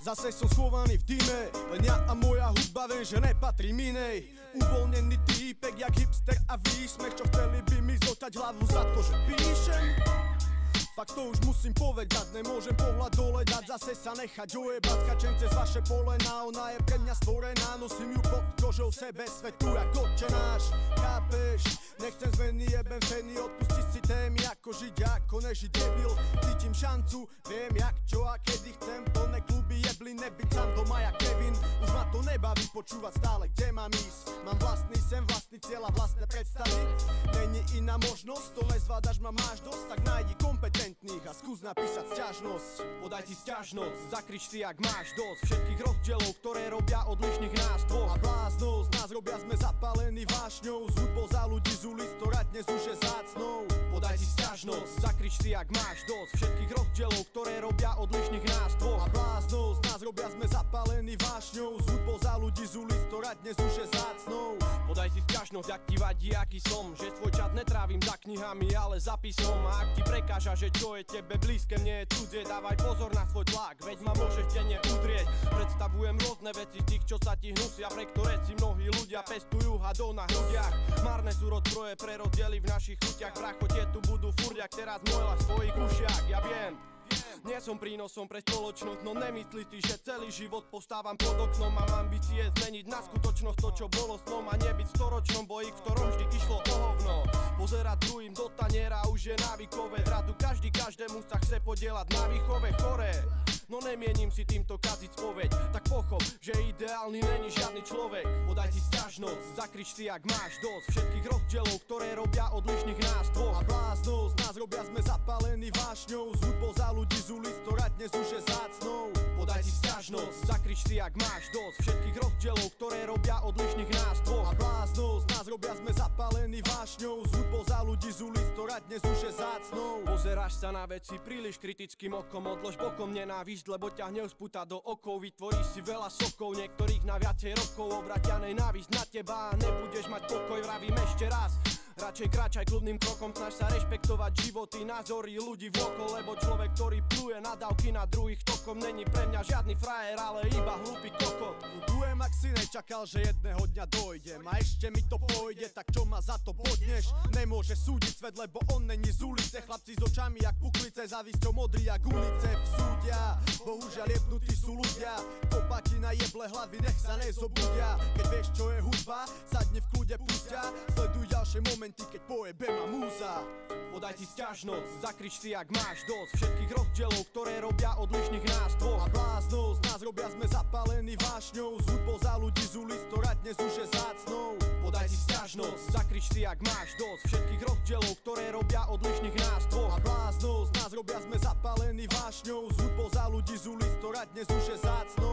Zase som schovaný v dime, len ja a moja hudba, viem, že nepatrím inej. Uvoľnený týpek, jak hipster a výsmech, čo chceli by mi zotať hlavu za to, že píšem. Fakt to už musím povedať, nemôžem pohľad dole dať, zase sa nechať ojebať. Skačem cez vaše polená, ona je pre mňa stvorená, nosím ju pod kožou sebe, svetu jak otče náš. Chápeš? Nechcem zmeny, jebem feny, odpustiť si témy, ako žiť, ako nežiť debil. Cítim šancu, viem jak, čo a kedy chcem, plné kluby jebli, nebyť sám doma jak Kevin. Už ma to nebaví počúvať stále, kde mám ísť. Mám vlastný sen, vlastný cieľ a vlastné predstavy. Není iná možnosť, to nezvládaš, ma máš dosť, tak nájdi kompetentných a skús napísať sťažnosť. Podaj si sťažnosť, zakrič si jak máš dosť všetkých rozdielov, ktoré robia odlišných nás dvoch. A bláznosť nás robia, sme zapálení vášňou, z hudbou za ľudí z ulic, ktorá dnes už je zácnou. Podaj si sťažnosť, zakrič si jak máš dosť všetkých rozdielov, ktoré robia odlišných nás dvoch. A bláznosť nás robia, sme zapálení vášňou, z hudbou za ľudí z ulic, ktorá dnes už je zácnou. Podaj si sťažnosť, ak ti vadí aký som, že svoj čas netrávim za knihami, ale za písmom. A ak ti prekáža, že čo je tebe blízke, mne je cudzie, dávaj pozor na svoj tlak, veď ma môžeš denne udrieť. Predstavujem rôzne veci tých, čo sa ti hnusia, pre ktoré si mnohí ľudia pestujú hadov na hrudiach. Marné sú rozbroje pre rozdiely v našich chutiach, bracho, tie tu budú furdiak, teraz môjla v svojich ušiach, ja viem. Nie som prínosom pre spoločnosť, no nemyslí si, že celý život postávam pod oknom. Mám ambície zmeniť na skutočnosť to, čo bolo snom, a nebyť v storočnom boji, v ktorom vždy išlo o hovno. Pozerať druhým do taniera už je návykové, zrazu každý každému sa chce podieľať na výchove, choré. No nemienim si týmto kaziť spoveď, tak pochop, že ideálny není žiadny človek. Podaj si sťažnosť, zakrič si jak máš dosť všetkých rozdielov, ktoré robia odlišných nás dvoch. A bláznosť nás robia, sme zapálení vášňou, z hudbou za ľudí z ulic, ktorá dnes už je zácnou. Podaj si sťažnosť, zakrič si jak máš dosť všetkých rozdielov, ktoré robia odlišných nás dvoch. A bláznosť nás robia, sme zapálení vášňou, z hudbou za ľudí z ulic, ktorá dnes už je zácnou. Pozeráš sa na veci príliš kritickým okom, odlož bokom nenávisť, lebo ťa hnev spúta do okov. Vytvoríš si veľa sokov, niektorých na viacej rokov, obratia nenávisť na teba a nebudeš mať pokoj, vravím ešte raz. Radšej kráčaj kľudným krokom, snaž sa rešpektovať životy, názory ľudí vokol, lebo človek, ktorý pluje nadávky na druhých tokom, není pre mňa žiadny frajer, ale iba hlúpy kokot. Budujem, ak si nečakal, že jedného dňa dojdem a ešte mi to pôjde, tak čo ma za to bodneš? Nemôže súdiť svet, lebo on není z ulice, chlapci s očami jak puklice, závisťou modrý jak ulice súdia. Bohužiaľ jebnutí sú ľudia, kopati na jeble hlavy, nech sa nezobudia. Keď vieš, čo je hudba, sadni v kľude pustia, sleduj ďalšie momenty, keď pojebe ma múza. Podaj si sťažnosť, zakrič si jak máš dosť všetkých rozdielov, ktoré robia odlišných nás dvoch. A bláznosť nás robia, sme zapálení vášňou, z hudbou za ľudí z ulic, ktorá dnes už je zácnou. Podaj si sťažnosť, zakrič si jak máš dosť všetkých rozdielov, ktoré robia odlišných nás dvoch. A bláznosť nás robia, sme zapálení vášňou, z hudbou za ľudí z ulic, ktorá dnes už je zácnou.